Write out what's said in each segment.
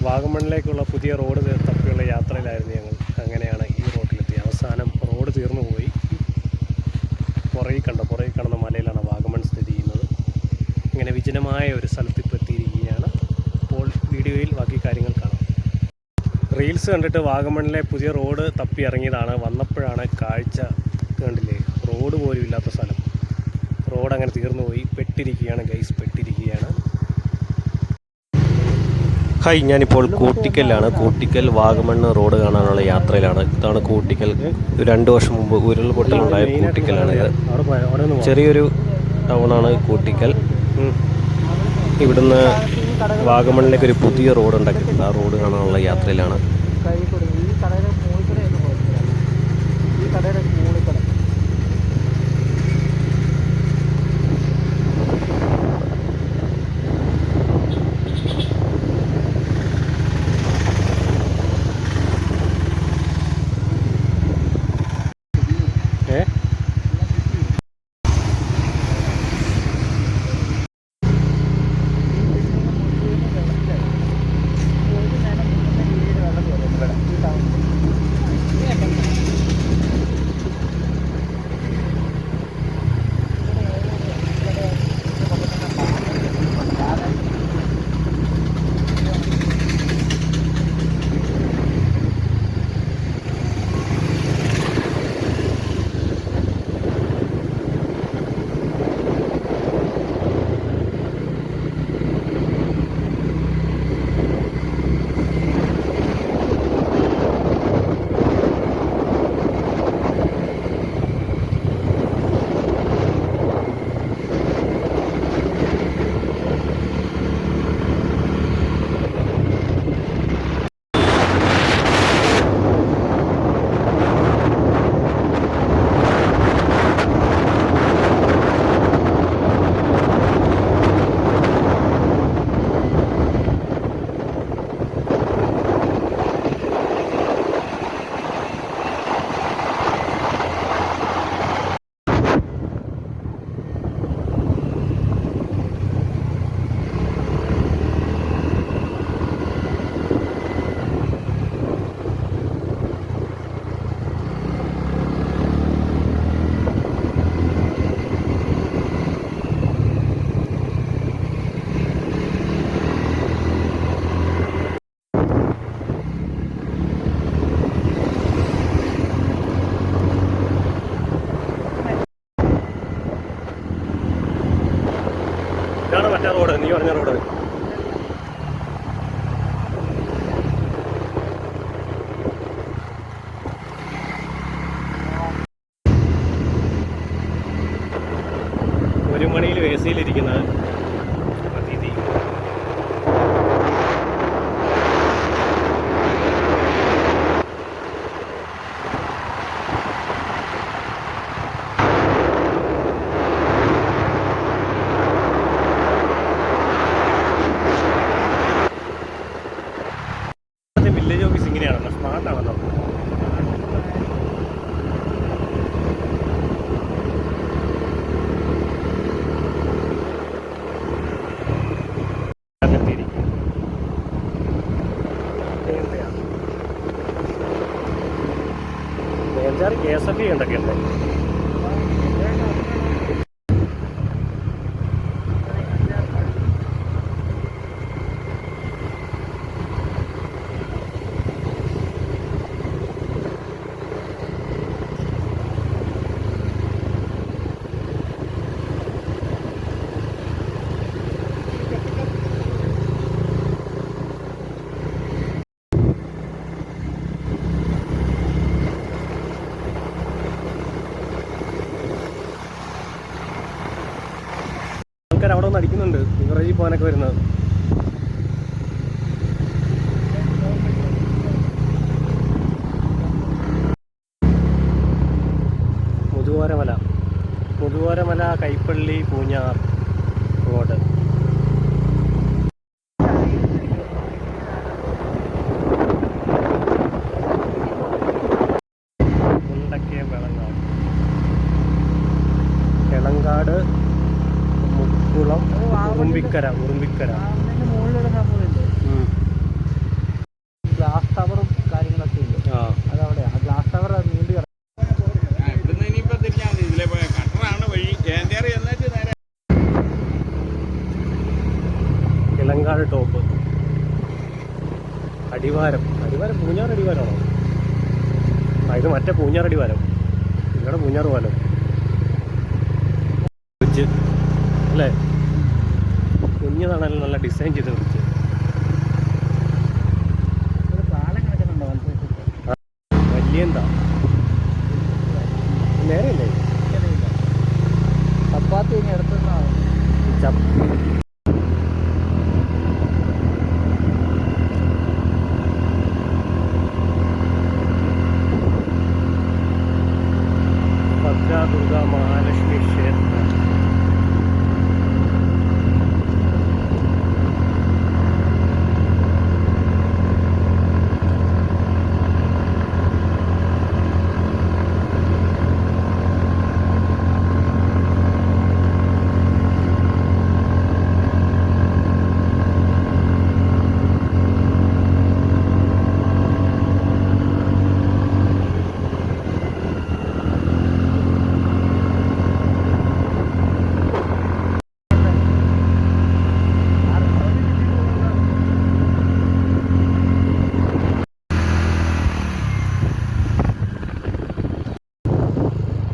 വാഗമണ്ണിലേക്കുള്ള പുതിയ റോഡ് തപ്പിയുള്ള യാത്രയിലായിരുന്നു ഞങ്ങൾ. അങ്ങനെയാണ് ഈ റോഡിലെത്തി. അവസാനം റോഡ് തീർന്നു പോയി. പുറകിൽ കാണുന്ന മലയിലാണ് വാഗമൺ സ്ഥിതി ചെയ്യുന്നത്. ഇങ്ങനെ വിജനമായ ഒരു സ്ഥലത്ത് ഇപ്പോൾ എത്തിയിരിക്കുകയാണ്. അപ്പോൾ വീഡിയോയിൽ ബാക്കി കാര്യങ്ങൾ കാണാം. റീൽസ് കണ്ടിട്ട് വാഗമണ്ണിലെ പുതിയ റോഡ് തപ്പി ഇറങ്ങിയതാണ്. വന്നപ്പോഴാണ് കാഴ്ച കണ്ടില്ലേ, റോഡ് പോലും ഇല്ലാത്ത സ്ഥലം. റോഡ് അങ്ങനെ തീർന്നു പോയി. പെട്ടിരിക്കുകയാണ് ഗൈസ്, പെട്ടിരിക്കുകയാണ്. ഹായ്, ഞാനിപ്പോൾ കൂട്ടിക്കലാണ്. കൂട്ടിക്കൽ വാഗമണ്ണ് റോഡ് കാണാനുള്ള യാത്രയിലാണ്. ഇതാണ് കൂട്ടിക്കൽ. 2 വർഷം മുമ്പ് ഉരുൾപൊട്ടലുണ്ടായ കൂട്ടിക്കലാണ് ഇത്. ചെറിയൊരു ടൗണാണ് കൂട്ടിക്കൽ. ഇവിടുന്ന് വാഗമണ്ണിലേക്ക് ഒരു പുതിയ റോഡ് ഉണ്ടാക്കിയിട്ടുണ്ട്. ആ റോഡ് കാണാനുള്ള യാത്രയിലാണ്. ഇതാണ് മറ്റേ റോഡ്, നീ പറഞ്ഞ റോഡ്. ഒരു മണിയിൽ വേസിയിലിരിക്കുന്നത് അതിഥി. വില്ലേജ് ഓഫീസ് ഇങ്ങനെയാണല്ലോ, സ്മാർട്ടാണല്ലോ. KSF ഉണ്ടൊക്കെ ഉണ്ട്. ആൾക്കാർ അവിടെ ഒന്ന് അടിക്കുന്നുണ്ട്, ഇവറേജ് പോകാനൊക്കെ വരുന്നത്. മുതുകോരമല കൈപ്പള്ളി പൂഞ്ഞാർ റോഡ്. എളങ്കാട്, മുക്കുളം, ഉറുമ്പിക്കര. അടിവാരം പൂഞ്ഞാർ അടിവാരമാണോ? ഇത് മറ്റേ പൂഞ്ഞാർ അടിവാരം, ഇവിടെ പൂഞ്ഞാർ പാലം ബ്രിഡ്ജ് അല്ലേ? കുഞ്ഞതാണെങ്കിലും നല്ല ഡിസൈൻ ചെയ്ത ബ്രിഡ്ജ്. വലിയ എന്താ നേരെയല്ലേ? ചപ്പാത്തി ഇനി എടുത്തുന്നാണ്. ദുർഗാ മഹാലക്ഷ്മി ക്ഷേത്രം.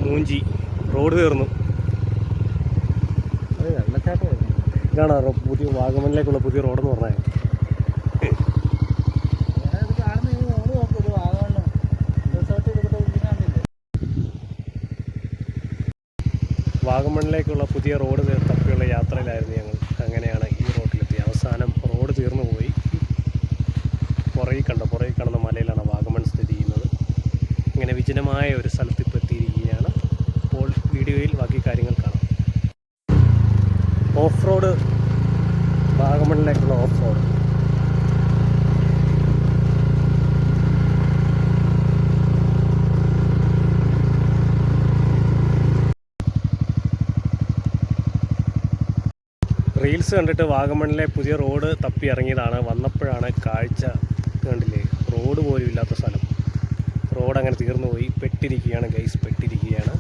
മൂഞ്ചി റോഡ് തീർന്നു. ഇതാണ് പുതിയ വാഗമണിലേക്കുള്ള പുതിയ റോഡെന്ന് പറഞ്ഞത്. വാഗമണിലേക്കുള്ള പുതിയ റോഡ് തപ്പിയുള്ള യാത്രയിലായിരുന്നു ഞങ്ങൾ. അങ്ങനെയാണ് ഈ റോഡിലെത്തി. അവസാനം റോഡ് തീർന്നു പോയി. പുറകിൽ കാണുന്ന മലയിലാണ് വാഗമൺ സ്ഥിതി ചെയ്യുന്നത്. ഇങ്ങനെ വിജനമായ ഒരു സ്ഥലത്ത് ഇപ്പോൾ എത്തിയിരിക്കുകയാണ്. അപ്പോൾ വീഡിയോയിൽ ബാക്കി കാര്യങ്ങൾ കാണാം. ഓഫ് റോഡ്, വാഗമണിലേക്കുള്ള ഓഫ് റോഡ്. റീൽസ് കണ്ടിട്ട് വാഗമണിലെ പുതിയ റോഡ് തപ്പി ഇറങ്ങിയതാണ്. വന്നപ്പോഴാണ് കാഴ്ച കണ്ടില്ലേ, റോഡ് പോലും ഇല്ലാത്ത സ്ഥലം. റോഡ് അങ്ങനെ തീർന്നു പോയി. പെട്ടിരിക്കുകയാണ് ഗൈസ്, പെട്ടിരിക്കുകയാണ്.